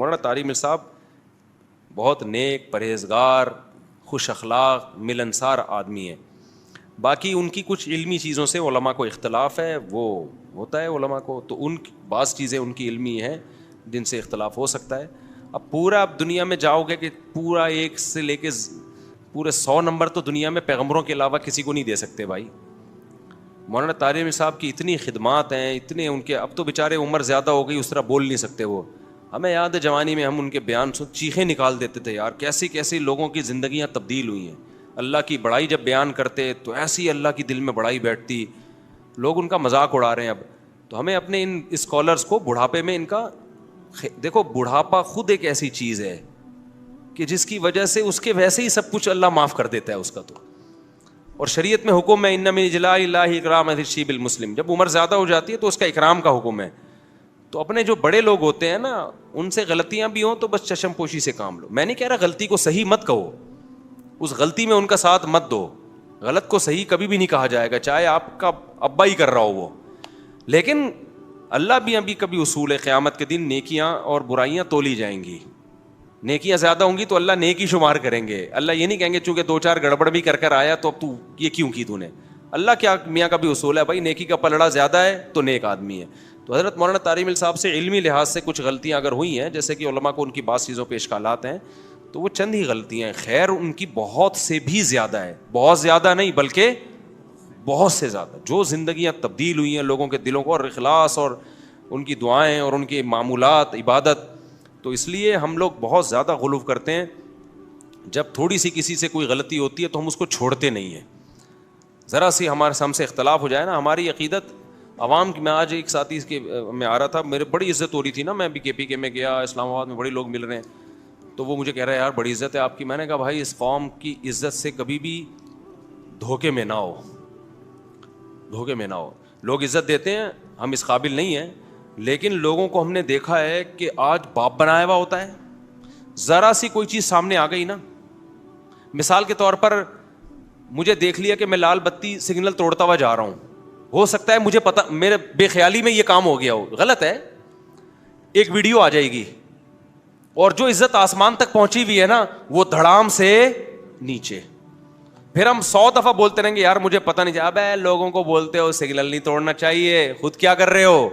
مولانا طارق میر صاحب بہت نیک، پرہیزگار، خوش اخلاق، ملنسار آدمی ہیں. باقی ان کی کچھ علمی چیزوں سے علماء کو اختلاف ہے، وہ ہوتا ہے علماء کو، تو ان بعض چیزیں ان کی علمی ہیں جن سے اختلاف ہو سکتا ہے. اب پورا آپ دنیا میں جاؤ گے کہ پورا ایک سے لے کے پورے 100 نمبر تو دنیا میں پیغمبروں کے علاوہ کسی کو نہیں دے سکتے بھائی. مولانا طارق میر صاحب کی اتنی خدمات ہیں، اتنے ان کے، اب تو بیچارے عمر زیادہ ہو گئی، اس طرح بول نہیں سکتے وہ. ہمیں یاد ہے جوانی میں ہم ان کے بیان سن چیخیں نکال دیتے تھے یار، کیسی کیسی لوگوں کی زندگیاں تبدیل ہوئی ہیں. اللہ کی بڑائی جب بیان کرتے تو ایسی اللہ کی دل میں بڑائی بیٹھتی، لوگ ان کا مذاق اڑا رہے ہیں. اب تو ہمیں اپنے ان اسکالرس کو بڑھاپے میں ان کا دیکھو، بڑھاپا خود ایک ایسی چیز ہے کہ جس کی وجہ سے اس کے ویسے ہی سب کچھ اللہ معاف کر دیتا ہے اس کا. تو اور شریعت میں حکم ہے ان من اجلاء اللہ اکرام الشیب المسلم، جب عمر زیادہ ہو جاتی ہے تو اس کا اکرام کا حکم ہے. تو اپنے جو بڑے لوگ ہوتے ہیں نا، ان سے غلطیاں بھی ہوں تو بس چشم پوشی سے کام لو. میں نہیں کہہ رہا غلطی کو صحیح مت کہو، اس غلطی میں ان کا ساتھ مت دو. غلط کو صحیح کبھی بھی نہیں کہا جائے گا، چاہے آپ کا ابا ہی کر رہا ہو وہ. لیکن اللہ بھی ابھی کبھی اصول ہے، قیامت کے دن نیکیاں اور برائیاں تولی جائیں گی. نیکیاں زیادہ ہوں گی تو اللہ نیکی شمار کریں گے. اللہ یہ نہیں کہیں گے چونکہ 2-4 گڑبڑ بھی کر آیا تو اب تو یہ کیوں کی تو نے. اللہ کیا میاں کا بھی اصول ہے بھائی، نیکی کا پلڑا زیادہ ہے تو نیک آدمی ہے. تو حضرت مولانا طارق میر صاحب سے علمی لحاظ سے کچھ غلطیاں اگر ہوئی ہیں، جیسے کہ علماء کو ان کی بعض چیزوں پہ اشکالات ہیں، تو وہ چند ہی غلطیاں ہیں. خیر ان کی بہت سے بھی زیادہ ہے، بہت زیادہ نہیں بلکہ بہت سے زیادہ، جو زندگیاں تبدیل ہوئی ہیں لوگوں کے دلوں کو، اور اخلاص اور ان کی دعائیں اور ان کے معمولات، عبادت. تو اس لیے ہم لوگ بہت زیادہ غلو کرتے ہیں. جب تھوڑی سی کسی سے کوئی غلطی ہوتی ہے تو ہم اس کو چھوڑتے نہیں ہیں. ذرا سی ہم سے اختلاف ہو جائے نا، ہماری عقیدت عوام کی. میں آج ایک ساتھی کے میں آ رہا تھا، میرے بڑی عزت ہو رہی تھی نا، میں بھی KPK میں گیا، اسلام آباد میں بڑے لوگ مل رہے ہیں، تو وہ مجھے کہہ رہا ہے یار بڑی عزت ہے آپ کی. میں نے کہا بھائی اس قوم کی عزت سے کبھی بھی دھوکے میں نہ ہو، دھوکے میں نہ ہو. لوگ عزت دیتے ہیں، ہم اس قابل نہیں ہیں، لیکن لوگوں کو ہم نے دیکھا ہے کہ آج باپ بنایا ہوا ہوتا ہے. ذرا سی کوئی چیز سامنے آ گئی نا، مثال کے طور پر مجھے دیکھ لیا کہ میں لال بتی سگنل توڑتا ہوا جا رہا ہوں، ہو سکتا ہے مجھے پتا، میرے بے خیالی میں یہ کام ہو گیا ہو، غلط ہے، ایک ویڈیو آ جائے گی اور جو عزت آسمان تک پہنچی ہوئی ہے نا وہ دھڑام سے نیچے. پھر ہم 100 دفعہ بولتے رہیں گے یار مجھے پتا نہیں. ابے لوگوں کو بولتے ہو سگنل نہیں توڑنا چاہیے، خود کیا کر رہے ہو؟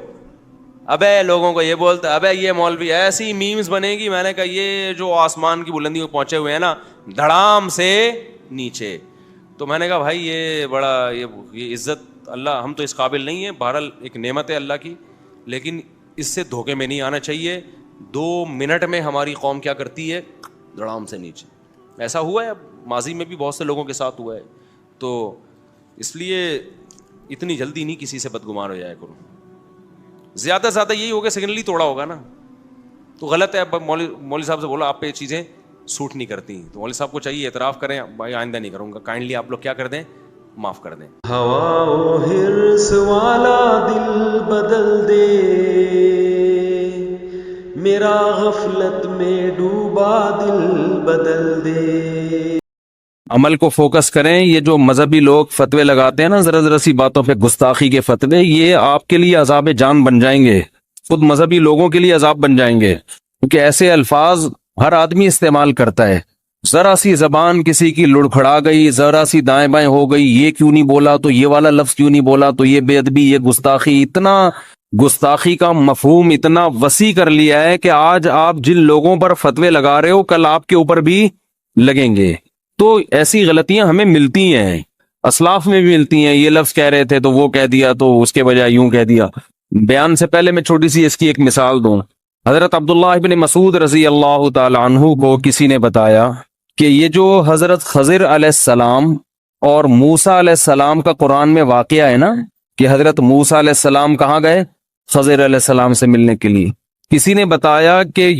ابے لوگوں کو یہ بولتے، ابے یہ مولوی، ایسی میمز بنے گی. میں نے کہا یہ جو آسمان کی بلندی میں پہنچے ہوئے ہیں نا، دھڑام سے نیچے. تو میں نے کہا بھائی یہ بڑا یہ عزت اللہ، ہم تو اس قابل نہیں ہیں. بہرحال ایک نعمت ہے اللہ کی، لیکن اس سے دھوکے میں نہیں آنا چاہیے. 2 منٹ میں ہماری قوم کیا کرتی ہے؟ دھڑام سے نیچے. ایسا ہوا ہے، ماضی میں بھی بہت سے لوگوں کے ساتھ ہوا ہے. تو اس لیے اتنی جلدی نہیں کسی سے بدگمان ہو جایا کرو. زیادہ سے زیادہ یہی ہوگا سگنل ہی توڑا ہوگا نا تو غلط ہے. مولوی صاحب سے بولا آپ پہ یہ چیزیں سوٹ نہیں کرتی، تو مولوی صاحب کو چاہیے اعتراف کریں بھائی آئندہ نہیں کروں گا، کائنڈلی آپ لوگ کیا کر دیں، معاف کر دیں. ہوا و حرص والا دل بدل دے، میرا غفلت میں ڈوبا دل بدل دے. عمل کو فوکس کریں. یہ جو مذہبی لوگ فتوے لگاتے ہیں نا، ذرا ذرا سی باتوں پہ گستاخی کے فتوے، یہ آپ کے لیے عذاب جان بن جائیں گے، خود مذہبی لوگوں کے لیے عذاب بن جائیں گے. کیونکہ ایسے الفاظ ہر آدمی استعمال کرتا ہے. ذرا سی زبان کسی کی لڑکھڑا گئی، ذرا سی دائیں بائیں ہو گئی، یہ کیوں نہیں بولا، تو یہ والا لفظ کیوں نہیں بولا، تو یہ بے ادبی، یہ گستاخی. اتنا گستاخی کا مفہوم اتنا وسیع کر لیا ہے کہ آج آپ جن لوگوں پر فتوے لگا رہے ہو کل آپ کے اوپر بھی لگیں گے. تو ایسی غلطیاں ہمیں ملتی ہیں، اسلاف میں بھی ملتی ہیں. یہ لفظ کہہ رہے تھے تو وہ کہہ دیا، تو اس کے بجائے یوں کہہ دیا. بیان سے پہلے میں چھوٹی سی اس کی ایک مثال دوں. حضرت عبداللہ ابن مسعود رضی اللہ تعالی عنہ کو کسی نے بتایا کہ یہ جو حضرت خضر علیہ السلام اور موسیٰ علیہ السلام کا قرآن میں واقعہ ہے نا، کہ حضرت موسیٰ علیہ السلام کہاں گئے؟ خضر علیہ السلام سے ملنے کے لیے. کسی نے بتایا کہ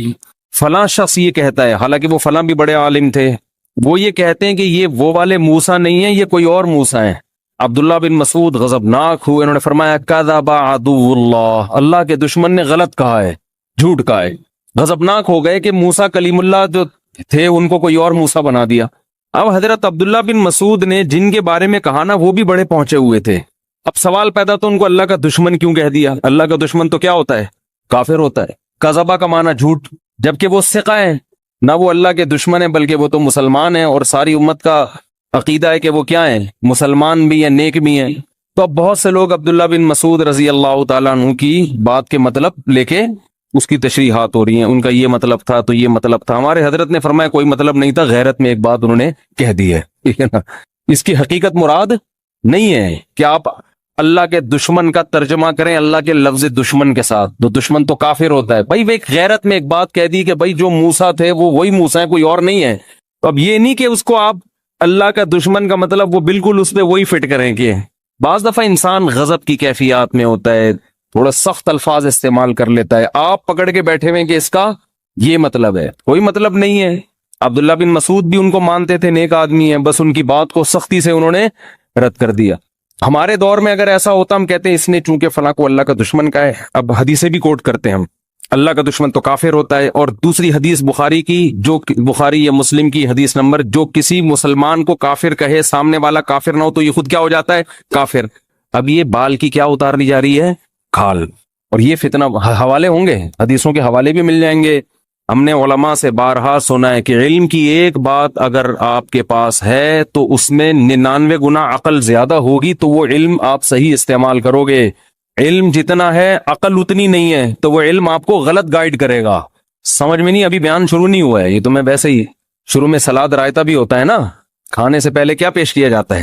فلاں شخص یہ کہتا ہے، حالانکہ وہ فلاں بھی بڑے عالم تھے، وہ یہ کہتے ہیں کہ یہ وہ والے موسیٰ نہیں ہیں، یہ کوئی اور موسیٰ ہیں. عبداللہ بن مسعود غضبناک ہوئے، انہوں نے فرمایا کذب عدو اللہ، اللہ کے دشمن نے غلط کہا ہے، جھوٹ کہا ہے. غضبناک ہو گئے کہ موسیٰ کلیم اللہ جو تھے ان کو کوئی اور موسیٰ بنا دیا. اب حضرت عبداللہ بن مسعود نے جن کے بارے میں کہا نا وہ بھی بڑے پہنچے ہوئے تھے. اب سوال پیدا تو ان کو اللہ کا دشمن کیوں کہہ دیا؟ اللہ کا دشمن تو کیا ہوتا ہے؟ کافر ہوتا ہے. کذبہ کا معنی جھوٹ، جبکہ وہ ثقہ ہے، نہ وہ اللہ کے دشمن ہے بلکہ وہ تو مسلمان ہیں، اور ساری امت کا عقیدہ ہے کہ وہ کیا ہیں، مسلمان بھی ہیں، نیک بھی ہیں۔ تو اب بہت سے لوگ عبداللہ بن مسعود رضی اللہ تعالیٰ عنہ کی بات کے مطلب لے کے اس کی تشریحات ہو رہی ہیں، ان کا یہ مطلب تھا تو یہ مطلب تھا۔ ہمارے حضرت نے فرمایا کوئی مطلب نہیں تھا، غیرت میں ایک بات انہوں نے کہہ دی ہے، ٹھیک ہے نا۔ اس کی حقیقت مراد نہیں ہے کہ آپ اللہ کے دشمن کا ترجمہ کریں اللہ کے لفظ دشمن کے ساتھ، تو دشمن تو کافر ہوتا ہے بھائی۔ وہ ایک غیرت میں ایک بات کہہ دی کہ بھائی جو موسیٰ تھے وہ وہی موسیٰ ہیں، کوئی اور نہیں ہے۔ تو اب یہ نہیں کہ اس کو آپ اللہ کا دشمن کا مطلب وہ بالکل اس پہ وہی فٹ کریں کہ بعض دفعہ انسان غضب کی کیفیات میں ہوتا ہے، تھوڑا سخت الفاظ استعمال کر لیتا ہے، آپ پکڑ کے بیٹھے ہوئے کہ اس کا یہ مطلب ہے، کوئی مطلب نہیں ہے۔ عبداللہ بن مسعود بھی ان کو مانتے تھے، نیک آدمی ہیں، بس ان کی بات کو سختی سے انہوں نے رد کر دیا۔ ہمارے دور میں اگر ایسا ہوتا ہم کہتے ہیں اس نے چونکہ فلاں کو اللہ کا دشمن کہا ہے، اب حدیثیں بھی کوٹ کرتے ہیں ہم، اللہ کا دشمن تو کافر ہوتا ہے۔ اور دوسری حدیث بخاری کی، جو بخاری یا مسلم کی حدیث نمبر، جو کسی مسلمان کو کافر کہے سامنے والا کافر نہ ہو تو یہ خود کیا ہو جاتا ہے، کافر۔ اب یہ بال کی کیا اتار لی جا رہی ہے، کھال۔ اور یہ فتنہ، حوالے ہوں گے، حدیثوں کے حوالے بھی مل جائیں گے۔ ہم نے علماء سے بارہا سنا ہے کہ علم کی ایک بات اگر آپ کے پاس ہے تو اس میں 99 گنا عقل زیادہ ہوگی، تو وہ علم آپ صحیح استعمال کرو گے۔ علم جتنا ہے عقل اتنی نہیں ہے تو وہ علم آپ کو غلط گائیڈ کرے گا۔ سمجھ میں نہیں، ابھی بیان شروع نہیں ہوا ہے، یہ تو میں ویسے ہی شروع میں سلاد رائتا بھی ہوتا ہے نا، کھانے سے پہلے کیا پیش کیا جاتا ہے،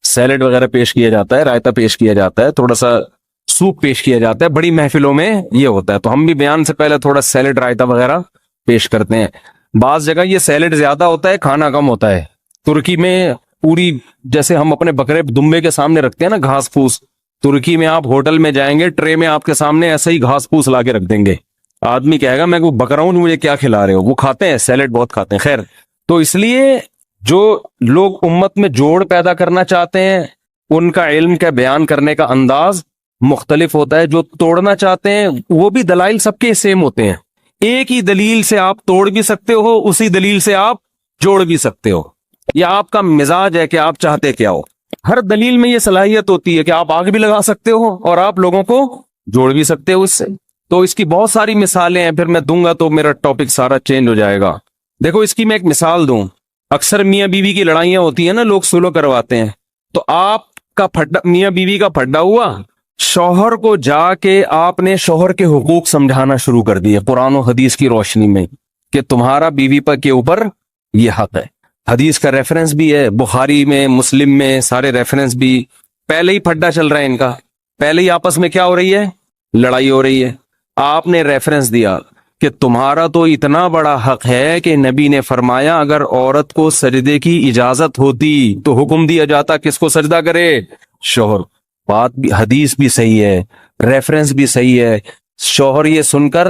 سیلڈ وغیرہ پیش کیا جاتا ہے، رائتا پیش کیا جاتا ہے، تھوڑا سا سوپ پیش کیا جاتا ہے، بڑی محفلوں میں یہ ہوتا ہے۔ تو ہم بھی بیان سے پہلے تھوڑا سیلڈ رائتا وغیرہ پیش کرتے ہیں۔ بعض جگہ یہ سیلڈ زیادہ ہوتا ہے، کھانا کم ہوتا ہے۔ ترکی میں پوری، جیسے ہم اپنے بکرے دمبے کے سامنے رکھتے ہیں نا گھاس پھوس، ترکی میں آپ ہوٹل میں جائیں گے ٹرے میں آپ کے سامنے ایسے ہی گھاس پھوس لا کے رکھ دیں گے۔ آدمی کہے گا میں کو بکرا ہوں مجھے کیا کھلا رہے ہو، وہ کھاتے ہیں سیلڈ، بہت کھاتے ہیں۔ خیر، تو اس لیے جو لوگ امت میں جوڑ پیدا کرنا چاہتے ہیں ان کا علم کا بیان کرنے کا انداز مختلف ہوتا ہے، جو توڑنا چاہتے ہیں وہ بھی دلائل سب کے سیم ہوتے ہیں، ایک ہی دلیل سے آپ توڑ بھی سکتے ہو، اسی دلیل سے آپ جوڑ بھی سکتے ہو، یہ آپ کا مزاج ہے کہ آپ چاہتے کیا ہو۔ ہر دلیل میں یہ صلاحیت ہوتی ہے کہ آپ آگ بھی لگا سکتے ہو اور آپ لوگوں کو جوڑ بھی سکتے ہو اس سے۔ تو اس کی بہت ساری مثالیں ہیں، پھر میں دوں گا تو میرا ٹاپک سارا چینج ہو جائے گا۔ دیکھو اس کی میں ایک مثال دوں، اکثر میاں بیوی کی لڑائیاں ہوتی ہیں نا، لوگ سلو کرواتے ہیں، تو آپ کا پھڈا، میاں بیوی کا پھڈا ہوا، شوہر کو جا کے آپ نے شوہر کے حقوق سمجھانا شروع کر دیے قرآن و حدیث کی روشنی میں کہ تمہارا بیوی پر کے اوپر یہ حق ہے۔ حدیث کا ریفرنس بھی ہے، بخاری میں، مسلم میں، سارے ریفرنس بھی۔ پہلے ہی پھڈا چل رہا ہے ان کا، پہلے ہی آپس میں کیا ہو رہی ہے، لڑائی ہو رہی ہے۔ آپ نے ریفرنس دیا کہ تمہارا تو اتنا بڑا حق ہے کہ نبی نے فرمایا اگر عورت کو سجدے کی اجازت ہوتی تو حکم دیا جاتا کس کو سجدہ کرے، شوہر۔ بات بھی، حدیث بھی صحیح ہے، ریفرنس بھی صحیح ہے۔ شوہر یہ سن کر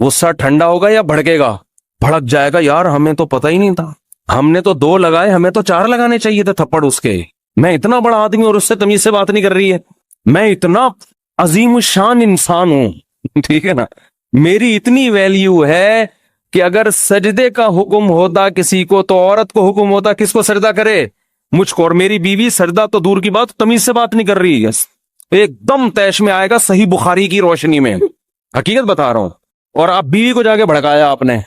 غصہ ٹھنڈا ہوگا یا بھڑکے گا، بھڑک جائے گا، یار ہمیں تو پتہ ہی نہیں تھا، ہم نے تو 2 لگائے، ہمیں تو 4 لگانے چاہیے تھے تھپڑ اس کے، میں اتنا بڑا آدمی اور اس سے تمیز سے بات نہیں کر رہی ہے، میں اتنا عظیم الشان انسان ہوں، ٹھیک ہے نا، میری اتنی ویلیو ہے کہ اگر سجدے کا حکم ہوتا کسی کو تو عورت کو حکم ہوتا کس کو سجدہ کرے، مجھ کو، اور میری بیوی سجدہ تو دور کی بات تمیز سے بات نہیں کر رہی ہے، ایک دم تیش میں آئے گا صحیح بخاری کی روشنی میں، حقیقت بتا رہا ہوں۔ اور آپ بیوی کو جا کے بھڑکایا آپ نے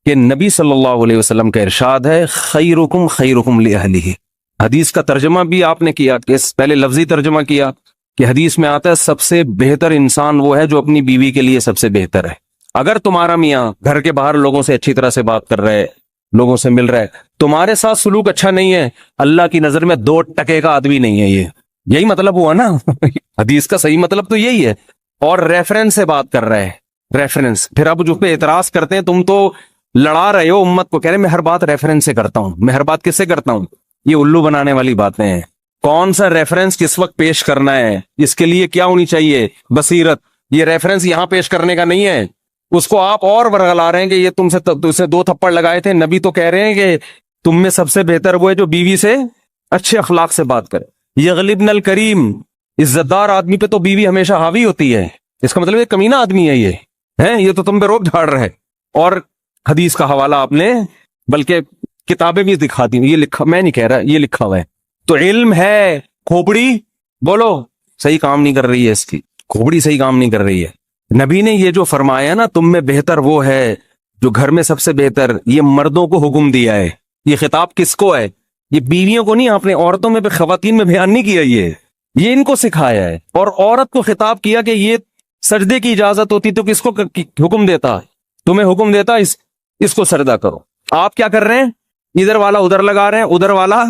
کہ نبی صلی اللہ علیہ وسلم کا ارشاد ہے خیرکم خیرکم لأہلہ، حدیث کا ترجمہ بھی آپ نے کیا، پہلے لفظی ترجمہ کیا کہ حدیث میں آتا ہے سب سے بہتر انسان وہ ہے جو اپنی بیوی کے لیے سب سے بہتر ہے۔ اگر تمہارا میاں گھر کے باہر لوگوں سے اچھی طرح سے بات کر رہے، لوگوں سے مل رہے، تمہارے ساتھ سلوک اچھا نہیں ہے، اللہ کی نظر میں 2 ٹکے کا آدمی نہیں ہے، یہی مطلب ہوا نا حدیث کا صحیح مطلب تو یہی ہے۔ اور ریفرنس سے بات کر رہے ہیں، ریفرنس، پھر اب جو پہ اعتراض کرتے ہیں تم تو لڑا رہے ہو امت کو، کہہ رہے میں ہر بات ریفرنس سے کرتا ہوں، میں ہر بات کس سے کرتا ہوں، یہ الو بنانے والی باتیں ہیں۔ کون سا ریفرنس کس وقت پیش کرنا ہے، اس کے لیے کیا ہونی چاہیے، بصیرت۔ یہ ریفرنس یہاں پیش کرنے کا نہیں ہے، اس کو آپ اور ورگلا رہے ہیں کہ یہ تم سے 2 تھپڑ لگائے تھے، نبی تو کہہ رہے ہیں کہ تم میں سب سے بہتر وہ ہے جو بیوی سے اچھے اخلاق سے بات کرے۔ یغلبن الکریم، عزت دار آدمی پہ تو بیوی ہمیشہ حاوی ہوتی ہے، اس کا مطلب یہ کمینہ آدمی ہے، یہ تو تم پہ روب جھاڑ رہے۔ اور حدیث کا حوالہ آپ نے بلکہ کتابیں بھی دکھا دی، یہ لکھا، میں نہیں کہہ رہا، یہ لکھا ہوا ہے۔ تو علم ہے، کھوپڑی بولو صحیح کام نہیں کر رہی ہے، اس کی کھوپڑی صحیح کام نہیں کر رہی ہے۔ نبی نے یہ جو فرمایا نا تم میں بہتر وہ ہے جو گھر میں سب سے بہتر، یہ مردوں کو حکم دیا ہے. یہ خطاب کس کو ہے؟ یہ بیویوں کو نہیں، آپ نے عورتوں میں خواتین میں بیان نہیں کیا، یہ ان کو سکھایا ہے. اور عورت کو خطاب کیا کہ یہ سجدے کی اجازت ہوتی تو کس کو حکم دیتا؟ تمہیں حکم دیتا اس کو سجدہ کرو. آپ کیا کر رہے ہیں؟ ادھر والا ادھر لگا رہے ہیں، ادھر والا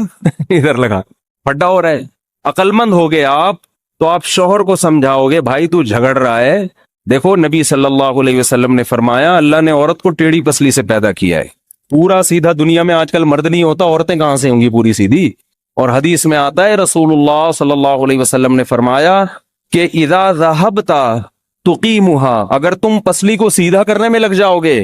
ادھر لگا، پھڈا ہو رہا ہے. عقل مند ہو گئے آپ تو آپ شوہر کو سمجھاؤ گے بھائی تو جھگڑ رہا ہے. دیکھو نبی صلی اللہ علیہ وسلم نے فرمایا اللہ نے عورت کو ٹیڑھی پسلی سے پیدا کیا ہے. پورا سیدھا دنیا میں آج کل مرد نہیں ہوتا، عورتیں کہاں سے ہوں گی پوری سیدھی؟ اور حدیث میں آتا ہے رسول اللہ صلی اللہ علیہ وسلم نے فرمایا کہ اذا ذهبت تقیمها، اگر تم پسلی کو سیدھا کرنے میں لگ جاؤ گے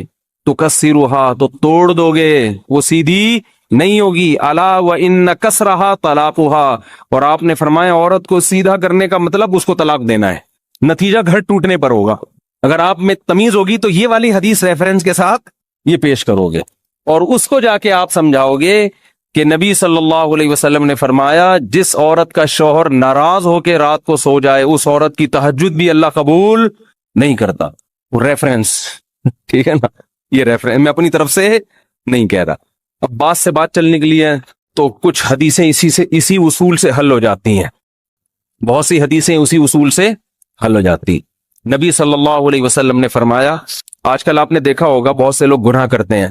تو کسرها، تو توڑ دو گے، وہ سیدھی نہیں ہوگی. الا وان کسرها طلاقها، اور آپ نے فرمایا عورت کو سیدھا کرنے کا مطلب اس کو طلاق دینا ہے، نتیجہ گھر ٹوٹنے پر ہوگا. اگر آپ میں تمیز ہوگی تو یہ والی حدیث ریفرنس کے ساتھ یہ پیش کرو گے اور اس کو جا کے آپ سمجھاؤ گے کہ نبی صلی اللہ علیہ وسلم نے فرمایا جس عورت کا شوہر ناراض ہو کے رات کو سو جائے اس عورت کی تہجد بھی اللہ قبول نہیں کرتا. ریفرنس ٹھیک ہے نا، یہ ریفرنس میں اپنی طرف سے نہیں کہہ رہا. اب بات سے بات چل نکلی ہے تو کچھ حدیثیں اسی اصول سے حل ہو جاتی ہیں، بہت سی حدیثیں اسی اصول سے حل ہو جاتی. نبی صلی اللہ علیہ وسلم نے فرمایا، آج کل آپ نے دیکھا ہوگا بہت سے لوگ گناہ کرتے ہیں،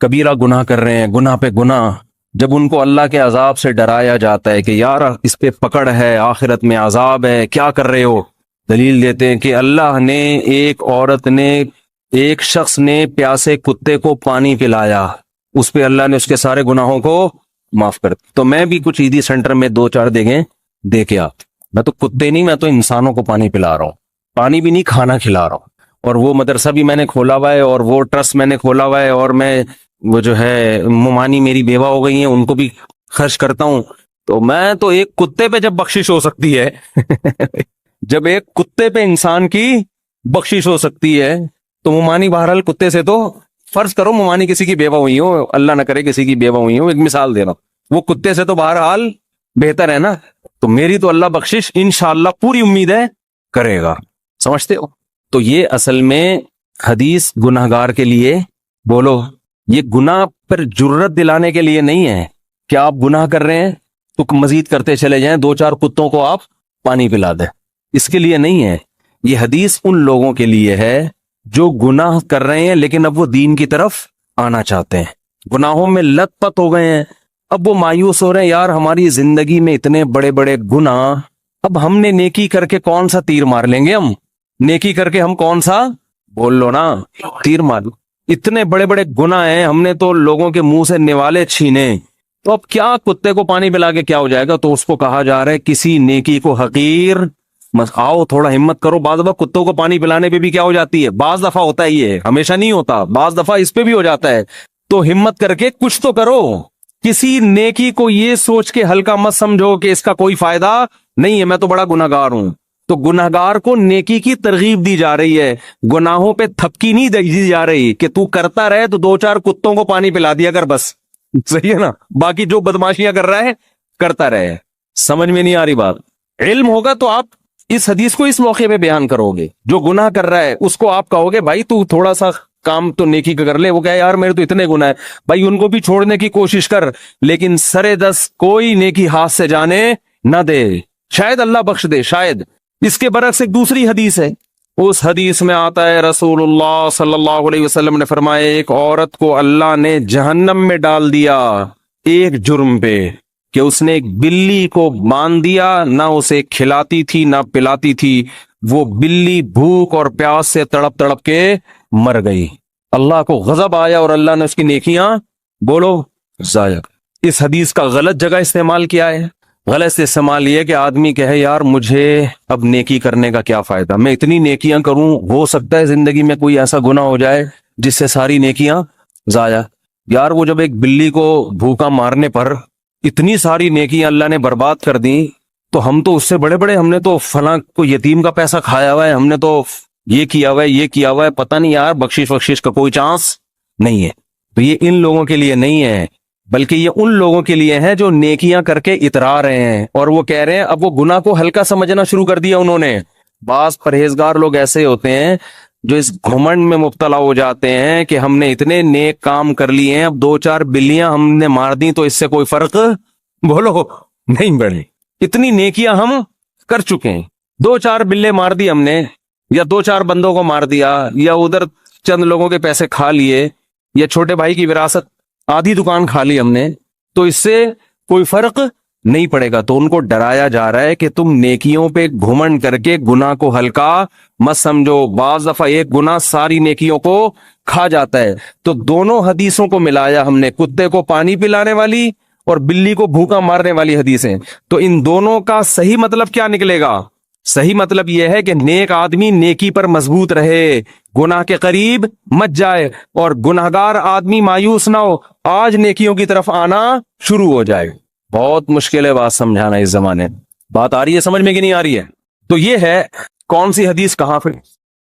کبیرہ گناہ کر رہے ہیں، گناہ پہ گناہ. جب ان کو اللہ کے عذاب سے ڈرایا جاتا ہے کہ یار اس پہ پکڑ ہے، آخرت میں عذاب ہے، کیا کر رہے ہو؟ دلیل دیتے ہیں کہ اللہ نے، ایک عورت نے، ایک شخص نے پیاسے کتے کو پانی پلایا، اس پہ اللہ نے اس کے سارے گناہوں کو معاف کر دیا. تو میں بھی کچھ عیدی سینٹر میں 2-4 دیکھیں دیکھے آپ، میں تو کتے نہیں، میں تو انسانوں کو پانی پلا رہا ہوں، پانی بھی نہیں کھانا کھلا رہا ہوں. اور وہ مدرسہ بھی میں نے کھولا ہوا ہے اور وہ ٹرسٹ میں نے کھولا ہوا ہے اور میں وہ جو ہے ممانی میری بیوہ ہو گئی ہیں ان کو بھی خرچ کرتا ہوں. تو میں تو ایک کتے پہ جب بخشش ہو سکتی ہے جب ایک کتے پہ انسان کی بخشش ہو سکتی ہے تو ممانی بہرحال کتے سے تو فرض کرو ممانی کسی کی بیوہ ہوئی ہو، اللہ نہ کرے کسی کی بیوہ ہوئی ہو، ایک مثال دے رہا ہوں، وہ کتے سے تو بہرحال بہتر ہے نا. تو میری تو اللہ بخشش انشاءاللہ پوری امید ہے کرے گا. سمجھتے ہو؟ تو یہ اصل میں حدیث گناہگار کے لیے، بولو، یہ گناہ پر جرت دلانے کے لیے نہیں ہے کہ آپ گناہ کر رہے ہیں تو مزید کرتے چلے جائیں، 2-4 کتوں کو آپ پانی پلا دیں، اس کے لیے نہیں ہے. یہ حدیث ان لوگوں کے لیے ہے جو گناہ کر رہے ہیں لیکن اب وہ دین کی طرف آنا چاہتے ہیں، گناہوں میں لت پت ہو گئے ہیں، اب وہ مایوس ہو رہے ہیں یار ہماری زندگی میں اتنے بڑے بڑے گناہ، اب ہم نے نیکی کر کے کون سا تیر مار لیں گے؟ ہم نیکی کر کے ہم کون سا، بول لو نا، تیر مار لو. اتنے بڑے بڑے گناہ ہیں، ہم نے تو لوگوں کے منہ سے نوالے چھینے، تو اب کیا کتے کو پانی پلا کے کیا ہو جائے گا؟ تو اس کو کہا جا رہا ہے کسی نیکی کو حقیر آؤ، تھوڑا ہمت کرو. بعض دفعہ کتوں کو پانی پلانے پہ بھی کیا ہو جاتی ہے، بعض دفعہ ہوتا ہے، یہ ہمیشہ نہیں ہوتا، بعض دفعہ اس پہ بھی ہو جاتا ہے. تو ہمت کر کے کچھ تو کرو. کسی نیکی کو یہ سوچ کے ہلکا مت سمجھو کہ اس کا کوئی فائدہ نہیں ہے، میں تو بڑا گناہگار ہوں. تو گناہگار کو نیکی کی ترغیب دی جا رہی ہے، گناہوں پہ تھپکی نہیں دی جا رہی کہ تو کرتا رہے تو 2-4 کتوں کو پانی پلا دیا کر بس. صحیح ہے نا؟ باقی جو بدماشیاں کر رہا ہے کرتا رہے. سمجھ میں نہیں آ رہی بات؟ علم ہوگا تو آپ اس حدیث کو اس موقع پہ بیان کرو گے. جو گناہ کر رہا ہے اس کو آپ کہو گے بھائی تو تھوڑا سا کام تو نیکی کا کر لے. وہ کہے یار میرے تو اتنے گناہ ہے، بھائی ان کو بھی چھوڑنے کی کوشش کر، لیکن سرے دس کوئی نیکی ہاتھ سے جانے نہ دے، شاید اللہ بخش دے، شاید. اس کے برعکس ایک دوسری حدیث ہے، اس حدیث میں آتا ہے رسول اللہ صلی اللہ علیہ وسلم نے فرمایا ایک عورت کو اللہ نے جہنم میں ڈال دیا ایک جرم پہ کہ اس نے ایک بلی کو باندھ دیا، نہ اسے کھلاتی تھی نہ پلاتی تھی، وہ بلی بھوک اور پیاس سے تڑپ تڑپ کے مر گئی. اللہ کو غضب آیا اور اللہ نے اس کی نیکیاں، بولو، ضائع. اس حدیث کا غلط جگہ استعمال کیا ہے. غلط استعمال یہ کہ آدمی کہے یار مجھے اب نیکی کرنے کا کیا فائدہ، میں اتنی نیکیاں کروں، ہو سکتا ہے زندگی میں کوئی ایسا گناہ ہو جائے جس سے ساری نیکیاں ضائع. یار وہ جب ایک بلی کو بھوکا مارنے پر اتنی ساری نیکیاں اللہ نے برباد کر دی، تو ہم تو اس سے بڑے بڑے، ہم نے تو فلاں کو یتیم کا پیسہ کھایا ہوا ہے، ہم نے تو یہ کیا ہوا ہے، یہ کیا ہوا ہے، پتہ نہیں یار بخشش کا کوئی چانس نہیں ہے. تو یہ ان لوگوں کے لیے نہیں ہے، بلکہ یہ ان لوگوں کے لیے ہے جو نیکیاں کر کے اترا رہے ہیں اور وہ کہہ رہے ہیں، اب وہ گناہ کو ہلکا سمجھنا شروع کر دیا انہوں نے. بعض پرہیزگار لوگ ایسے ہوتے ہیں جو اس گھمنڈ میں مبتلا ہو جاتے ہیں کہ ہم نے اتنے نیک کام کر لیے ہیں, اب 2-4 بلیاں ہم نے مار دی تو اس سے کوئی فرق بولو نہیں پڑے. اتنی نیکیاں ہم کر چکے ہیں, 2-4 بلے مار دی ہم نے, یا 2-4 بندوں کو مار دیا, یا ادھر چند لوگوں کے پیسے کھا لیے, یا چھوٹے بھائی کی وراثت آدھی دکان کھا لی ہم نے, تو اس سے کوئی فرق نہیں پڑے گا. تو ان کو ڈرایا جا رہا ہے کہ تم نیکیوں پہ گھمنڈ کر کے گناہ کو ہلکا مت سمجھو. بعض دفعہ ایک گناہ ساری نیکیوں کو کھا جاتا ہے. تو دونوں حدیثوں کو ملایا ہم نے, کتے کو پانی پلانے والی اور بلی کو بھوکا مارنے والی حدیثیں. تو ان دونوں کا صحیح مطلب کیا نکلے گا؟ صحیح مطلب یہ ہے کہ نیک آدمی نیکی پر مضبوط رہے, گناہ کے قریب مت جائے, اور گناہگار آدمی مایوس نہ ہو, آج نیکیوں کی طرف آنا شروع ہو جائے. بہت مشکل ہے بات سمجھانا اس زمانے. بات آ رہی ہے سمجھ میں کہ نہیں آ رہی ہے؟ تو یہ ہے کون سی حدیث کہاں پہ